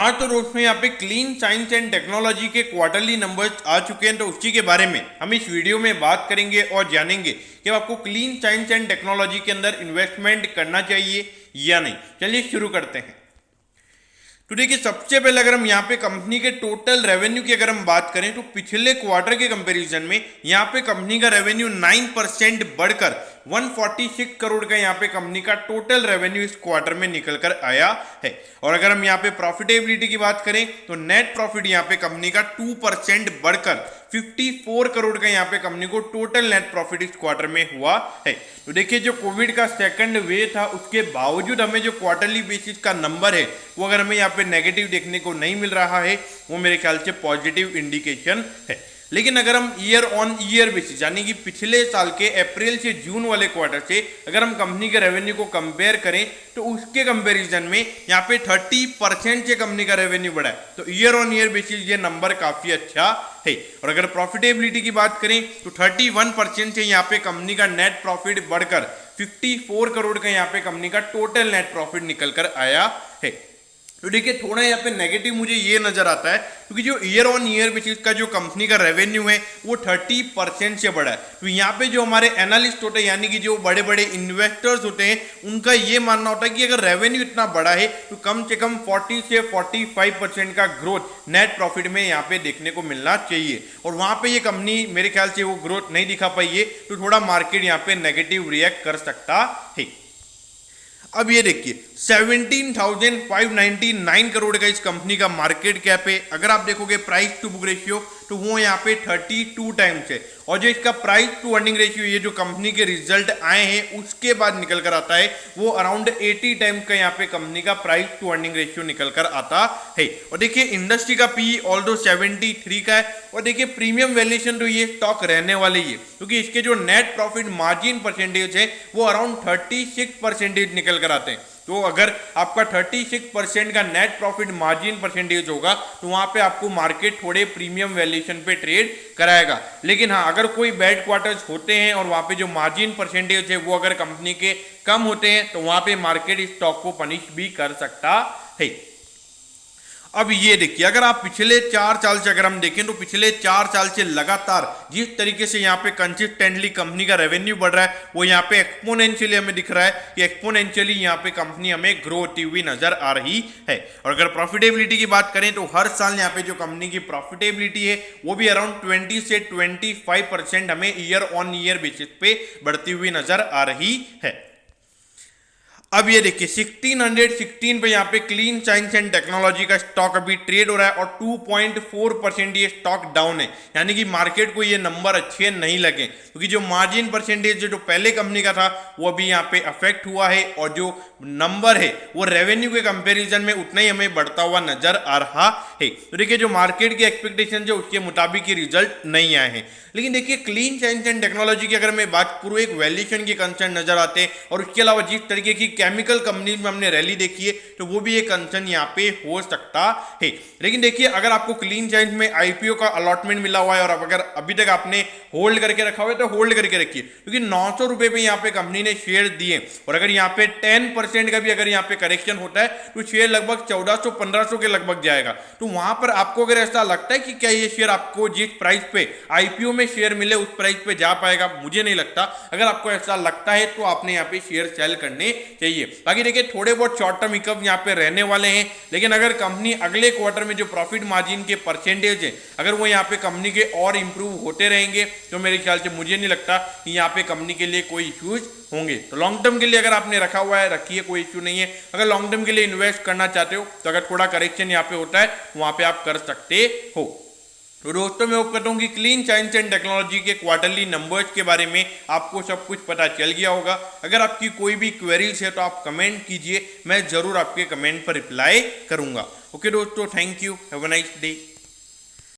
हाँ तो दोस्तों यहाँ पे क्लीन साइंस एंड टेक्नोलॉजी के क्वार्टरली नंबर्स आ चुके हैं, तो उसी के बारे में हम इस वीडियो में बात करेंगे और जानेंगे कि आपको क्लीन साइंस एंड टेक्नोलॉजी के अंदर इन्वेस्टमेंट करना चाहिए या नहीं। चलिए शुरू करते हैं। तो देखिए, सबसे पहले अगर हम यहाँ पे कंपनी के टोटल रेवेन्यू की अगर हम बात करें तो पिछले क्वार्टर के कंपैरिजन में यहाँ पे कंपनी का रेवेन्यू 9% बढ़कर 146 करोड़ का यहाँ पे कंपनी का टोटल रेवेन्यू इस क्वार्टर में निकल कर आया है। और अगर हम यहाँ पे प्रॉफिटेबिलिटी की बात करें तो नेट प्रॉफिट यहाँ पे कंपनी का 2% बढ़कर 54 करोड़ का यहाँ पे कंपनी को टोटल नेट प्रॉफिट इस क्वार्टर में हुआ है। तो देखिए, जो कोविड का सेकंड वेव था उसके बावजूद हमें जो क्वार्टरली बेसिस का नंबर है वो अगर हमें यहाँ पे नेगेटिव देखने को नहीं मिल रहा है, वो मेरे ख्याल से पॉजिटिव इंडिकेशन है। लेकिन अगर हम ईयर ऑन ईयर बेसिस यानी कि पिछले साल के अप्रैल से जून वाले क्वार्टर से अगर हम कंपनी के रेवेन्यू को कंपेयर करें तो उसके कंपैरिजन में यहाँ पे 30% से कंपनी का रेवेन्यू बढ़ा है। तो ईयर ऑन ईयर बेसिस ये नंबर काफी अच्छा है। और अगर प्रॉफिटेबिलिटी की बात करें तो 31% से यहाँ पे कंपनी का नेट प्रॉफिट बढ़कर 54 करोड़ का यहाँ पे कंपनी का टोटल नेट प्रॉफिट निकल कर आया है। तो देखिए, थोड़ा यहाँ पे नेगेटिव मुझे ये नजर आता है क्योंकि जो ईयर ऑन ईयर बेसिस का जो कंपनी का रेवेन्यू है वो 30% से बढ़ा है। तो यहाँ पे जो हमारे एनालिस्ट होते हैं यानी कि जो बड़े बड़े इन्वेस्टर्स होते हैं उनका ये मानना होता है कि अगर रेवेन्यू इतना बड़ा है तो कम से कम 40 से 45% का ग्रोथ नेट प्रॉफिट में यहाँ पे देखने को मिलना चाहिए। और वहां पे ये कंपनी मेरे ख्याल से वो ग्रोथ नहीं दिखा पाई है, तो थोड़ा मार्केट यहाँ पे नेगेटिव रिएक्ट कर सकता है। अब ये देखिए, 17,599 करोड़ का इस कंपनी का मार्केट कैप है। अगर आप देखोगे प्राइस टू बुक रेशियो तो वो यहाँ पे 32 टाइम्स है। और जो इसका प्राइस टू अर्निंग रेशियो ये जो कंपनी के रिजल्ट आए हैं उसके बाद निकल कर आता है वो अराउंड 80 टाइम्स का यहाँ पे कंपनी का प्राइस टू अर्निंग रेशियो निकल कर आता है। और देखिए, इंडस्ट्री का पी ऑल्दो 73 का है। और देखिए, प्रीमियम वैल्यूएशन तो ये स्टॉक रहने वाले ही है क्योंकि इसके जो नेट प्रॉफिट मार्जिन परसेंटेज है वो अराउंड 36% निकल कर आते हैं। तो अगर आपका 36% का नेट प्रॉफिट मार्जिन परसेंटेज होगा तो वहां पे आपको मार्केट थोड़े प्रीमियम वैल्यूएशन पे ट्रेड कराएगा। लेकिन हाँ, अगर कोई बैड क्वार्टर्स होते हैं और वहां पे जो मार्जिन परसेंटेज है वो अगर कंपनी के कम होते हैं तो वहां पे मार्केट इस स्टॉक को पनिश भी कर सकता है। अब ये देखिए, अगर आप पिछले 4 साल से अगर हम देखें तो पिछले 4 साल से लगातार जिस तरीके से यहाँ पे कंसिस्टेंटली कंपनी का रेवेन्यू बढ़ रहा है वो यहाँ पे एक्सपोनेंशियली हमें दिख रहा है कि एक्सपोनेंशियली यहाँ पे कंपनी हमें ग्रो होती हुई नजर आ रही है। और अगर प्रॉफिटेबिलिटी की बात करें तो हर साल यहाँ पे जो कंपनी की प्रॉफिटेबिलिटी है वो भी अराउंड 20 से 25% हमें ईयर ऑन ईयर बेसिस पे बढ़ती हुई नजर आ रही है। अब ये देखिए, 1616 पे यहाँ पे क्लीन साइंस एंड टेक्नोलॉजी का स्टॉक अभी ट्रेड हो रहा है और 2.4% ये स्टॉक डाउन है। यानी कि मार्केट को ये नंबर अच्छे नहीं लगे क्योंकि जो मार्जिन परसेंटेज जो पहले कंपनी का था वो अभी यहाँ पे अफेक्ट हुआ है और जो नंबर है वो रेवेन्यू के कंपैरिजन में उतना ही हमें बढ़ता हुआ नजर आ रहा है। तो देखिए, जो मार्केट की एक्सपेक्टेशन है उसके मुताबिक ही रिजल्ट नहीं आए हैं। लेकिन देखिए, क्लीन साइंस एंड टेक्नोलॉजी की अगर मैं बात करूँ एक वैल्यूएशन के कंसर्न नजर आते हैं और उसके अलावा जिस तरीके की केमिकल कंपनी में हमने रैली देखी है तो वो भी एक कंसर्न यहाँ पे हो सकता है। लेकिन देखिए, अगर आपको क्लीन साइंस में आईपीओ का अलॉटमेंट मिला हुआ है और अगर अभी तक आपने होल्ड करके रखा हुआ है तो होल्ड करके रखिए क्योंकि 900 रुपए पे यहाँ पे कंपनी ने शेयर दिए और अगर यहाँ पे 10% का भी अगर यहाँ पे करेक्शन होता है तो शेयर लगभग 1400-1500 के लगभग जाएगा। तो वहां पर आपको अगर ऐसा लगता है कि क्या ये शेयर आपको जिस प्राइस पे आईपीओ में शेयर मिले उस प्राइस पे जा पाएगा, मुझे नहीं लगता। अगर आपको ऐसा लगता है तो आपने यहाँ पे शेयर सेल करने चाहिए। बाकी देखिए, थोड़े बहुत शॉर्ट टर्म हिकअप यहाँ पे रहने वाले हैं लेकिन अगर कंपनी अगले क्वार्टर में जो प्रॉफिट मार्जिन के परसेंटेज है अगर वो यहाँ पे कंपनी के और इंप्रूव होते रहेंगे तो मेरे ख्याल से मुझे नहीं लगता कि यहाँ पे कंपनी के लिए कोई इश्यूज होंगे। तो लॉन्ग टर्म के लिए अगर आपने रखा हुआ है रखिए, कोई इश्यू नहीं है। अगर लॉन्ग टर्म के लिए इन्वेस्ट करना चाहते हो तो अगर थोड़ा करेक्शन यहाँ पे होता है वहां पे आप कर सकते हो। तो दोस्तों, मैं होप करता हूँ कि क्लीन साइंस एंड टेक्नोलॉजी के क्वार्टरली नंबर्स के बारे में आपको सब कुछ पता चल गया होगा। अगर आपकी कोई भी क्वेरीज है तो आप कमेंट कीजिए, मैं जरूर आपके कमेंट पर रिप्लाई करूंगा। ओके दोस्तों, thank you, have a nice day.